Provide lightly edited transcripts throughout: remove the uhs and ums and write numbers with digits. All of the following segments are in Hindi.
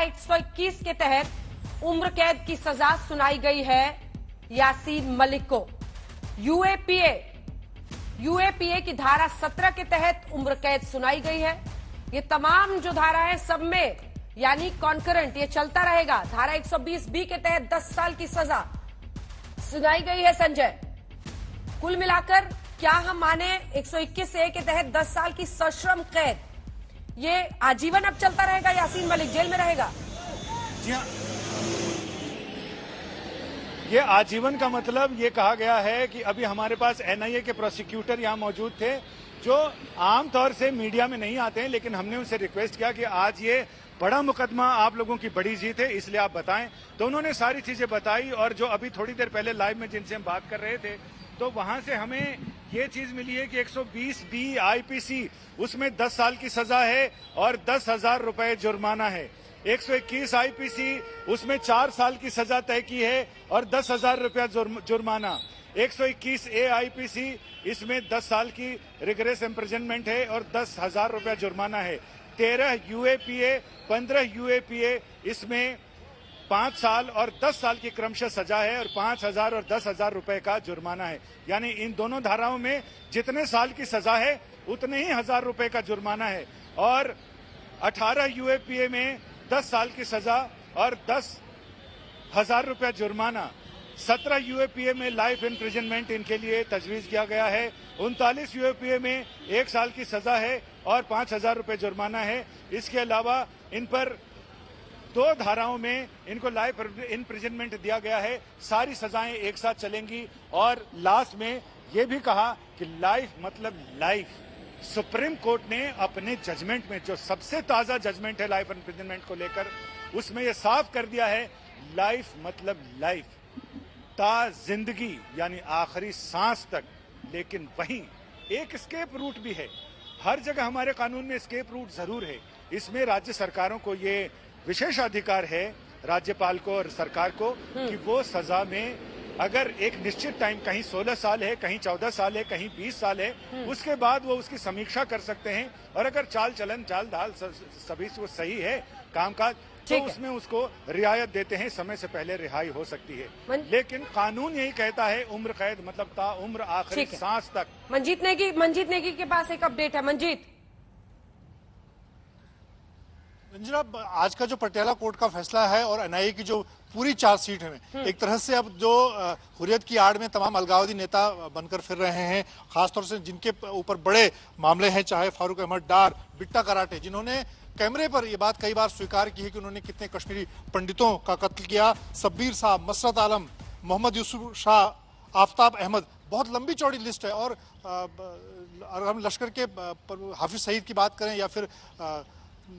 121 के तहत उम्र कैद की सजा सुनाई गई है यासीन मलिक को। यूएपीए की धारा 17 के तहत उम्र कैद सुनाई गई है। ये तमाम जो धारा है सब में यानी कॉन्करेंट ये चलता रहेगा। धारा 120 बी के तहत 10 साल की सजा सुनाई गई है संजय। कुल मिलाकर क्या हम माने 121 ए के तहत 10 साल की सश्रम कैद, ये आजीवन अब चलता रहेगा? यासीन मलिक जेल में रहेगा? जी हाँ, ये आजीवन का मतलब ये कहा गया है कि अभी हमारे पास एनआईए के प्रोसिक्यूटर यहाँ मौजूद थे जो आमतौर से मीडिया में नहीं आते हैं, लेकिन हमने उनसे रिक्वेस्ट किया कि आज ये बड़ा मुकदमा आप लोगों की बड़ी जीत है इसलिए आप बताएं, तो उन्होंने सारी चीजें बताई। और जो अभी थोड़ी देर पहले लाइव में जिनसे हम बात कर रहे थे तो वहां से हमें ये चीज मिली है कि 120 बी आईपीसी उसमें 10 साल की सजा है और 10,000 रुपए जुर्माना है। 121 आईपीसी उसमें 4 साल की सजा तय की है और 10,000 रुपया जुर्माना। 121 ए आईपीसी इसमें 10 साल की रिगरेस इम्प्रिजनमेंट है और 10,000 रुपया जुर्माना है। 13 यूएपीए 15 यूएपीए इसमें 5 साल और 10 साल की क्रमशः सजा है और 5,000 और 10,000 रुपए का जुर्माना है। यानी इन दोनों धाराओं में जितने साल की सजा है उतने ही 1,000 रुपए का जुर्माना है। और 18 यूएपीए में 10 साल की सजा और 10,000 रुपया जुर्माना। 17 यूएपीए में लाइफ इम्प्रिजनमेंट इनके लिए तजवीज किया गया है। 39 यूएपीए में 1 साल की सजा है और 5,000 रुपए जुर्माना है। इसके अलावा इन पर 2 धाराओं में इनको लाइफ इम्प्रिजनमेंट दिया गया है। सारी सजाएं एक साथ चलेंगी। और लास्ट में ये भी कहा कि लाइफ मतलब लाइफ। सुप्रीम कोर्ट ने अपने जजमेंट में जो सबसे ताजा जजमेंट है लाइफ इम्प्रिजनमेंट को लेकर उसमें यह साफ कर दिया है लाइफ मतलब लाइफ, ता जिंदगी यानी आखिरी सांस तक। लेकिन वहीं एक स्केप रूट भी है। हर जगह हमारे कानून में स्केप रूट जरूर है। इसमें राज्य सरकारों को ये विशेष अधिकार है, राज्यपाल को और सरकार को, कि वो सजा में अगर एक निश्चित टाइम कहीं 16 साल है, कहीं 14 साल है, कहीं 20 साल है, उसके बाद वो उसकी समीक्षा कर सकते हैं। और अगर चाल चलन चाल ढाल सभी वो सही है कामकाज तो उसमें उसको रियायत देते हैं, समय से पहले रिहाई हो सकती है। लेकिन कानून यही कहता है उम्र कैद मतलब ता उम्र आखिरी सांस तक। मंजीत नेगी के पास एक अपडेट है। मंजीत। रंजना, आज का जो पटियाला कोर्ट का फैसला है और एनआईए की जो पूरी चार्जशीट है, एक तरह से अब जो हुर्रियत की आड़ में तमाम अलगाववादी नेता बनकर फिर रहे हैं, खासतौर से जिनके ऊपर बड़े मामले हैं, चाहे फारूक अहमद डार, बिट्टा कराटे, जिन्होंने कैमरे पर यह बात कई बार स्वीकार की है कि उन्होंने कितने कश्मीरी पंडितों का कत्ल किया। सब्बीर साहब, मसरत आलम, मोहम्मद यूसुफ शाह, आफ्ताब अहमद, बहुत लंबी चौड़ी लिस्ट है। और अगर हम लश्कर के हाफिज सईद की बात करें या फिर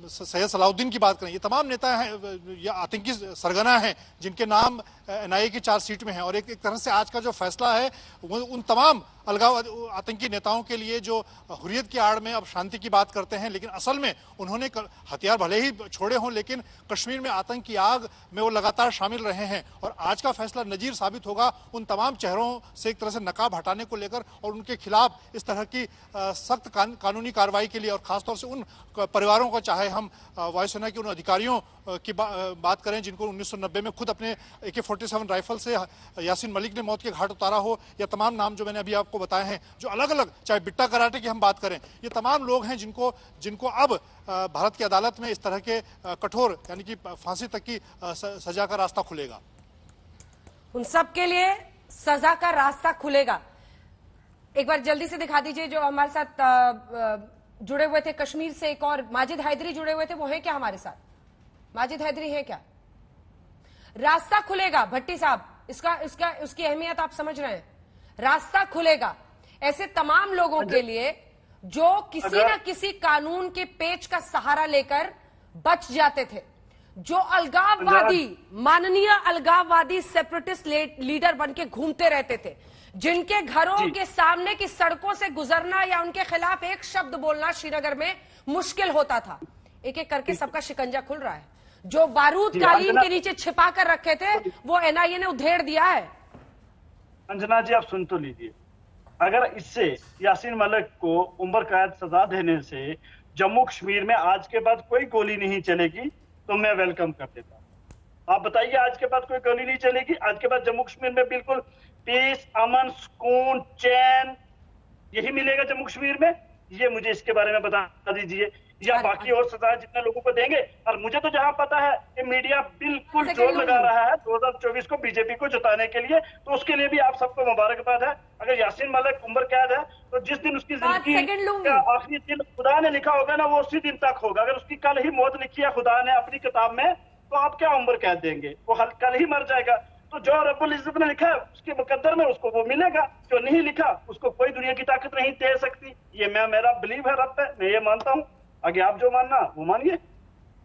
सैयद सलाउद्दीन की बात करें, ये तमाम नेता हैं या आतंकी सरगना हैं जिनके नाम एनआईए की चार्जशीट में है। और एक तरह से आज का जो फैसला है वो उन तमाम अलगाव आतंकी नेताओं के लिए जो हुर्रियत की आड़ में अब शांति की बात करते हैं, लेकिन असल में उन्होंने हथियार भले ही छोड़े हों लेकिन कश्मीर में आतंक की आग में वो लगातार शामिल रहे हैं। और आज का फैसला नजीर साबित होगा उन तमाम चेहरों से एक तरह से नकाब हटाने को लेकर और उनके खिलाफ इस तरह की सख्त कानूनी कार्रवाई के लिए। और खासतौर से उन परिवारों को, चाहे हम वायुसेना के उन अधिकारियों की बात करें जिनको 1990 में खुद अपने AK-47 राइफल से यासीन मलिक ने मौत के घाट उतारा हो, या तमाम नाम जो मैंने अभी आपको बताए हैं जो अलग अलग, चाहे बिट्टा कराटे की हम बात करें, ये तमाम लोग हैं जिनको अब भारत की अदालत में इस तरह के कठोर यानी कि फांसी तक की सजा का रास्ता खुलेगा। उन सब के लिए सजा का रास्ता खुलेगा। एक बार जल्दी से दिखा दीजिए जो हमारे साथ जुड़े हुए थे कश्मीर से, एक और माजिद हैदरी जुड़े हुए थे, वो है क्या हमारे साथ? माजिद हैदरी है क्या? रास्ता खुलेगा भट्टी साहब, उसकी अहमियत आप समझ रहे हैं। रास्ता खुलेगा ऐसे तमाम लोगों के लिए जो किसी न किसी कानून के पेच का सहारा लेकर बच जाते थे, जो अलगाववादी, माननीय अलगाववादी सेपरेटिस्ट लीडर बनके घूमते रहते थे, जिनके घरों के सामने की सड़कों से गुजरना या उनके खिलाफ एक शब्द बोलना श्रीनगर में मुश्किल होता था। एक एक करके सबका शिकंजा खुल रहा है। जो बारूद कालीन के नीचे छिपा कर रखे थे वो एनआईए ने उधेड़ दिया है। अंजना जी, आप सुन तो लीजिए, अगर इससे यासीन मलिक को उम्र कैद सजा देने से जम्मू कश्मीर में आज के बाद कोई गोली नहीं चलेगी तो मैं वेलकम कर देता। आप बताइए, आज के बाद कोई गोली नहीं चलेगी? आज के बाद जम्मू कश्मीर में बिल्कुल पीस, अमन, सुकून, चैन यही मिलेगा जम्मू कश्मीर में? ये मुझे इसके बारे में बता दीजिए, या बाकी और सजाएं जितने लोगों को देंगे। और मुझे तो जहां पता है कि मीडिया बिल्कुल जोर लगा रहा है 2024 को बीजेपी को जिताने के लिए, तो उसके लिए भी आप सबको मुबारकबाद है। अगर यासीन मलिक उम्र कैद है तो जिस दिन उसकी जिंदगी का आखिरी दिन खुदा ने लिखा होगा ना, वो उसी दिन तक होगा। अगर उसकी कल ही मौत लिखी है खुदा ने अपनी किताब में, तो आप क्या उम्र कैद देंगे? वो कल ही मर जाएगा। तो जो रब्बुल इज्जत ने लिखा है उसके मुकद्दर में उसको वो मिलेगा, जो नहीं लिखा उसको कोई दुनिया की ताकत नहीं दे सकती। ये मेरा बिलीव है रब पे, मैं ये मानता हूँ। आगे आप जो मानना वो मानिए।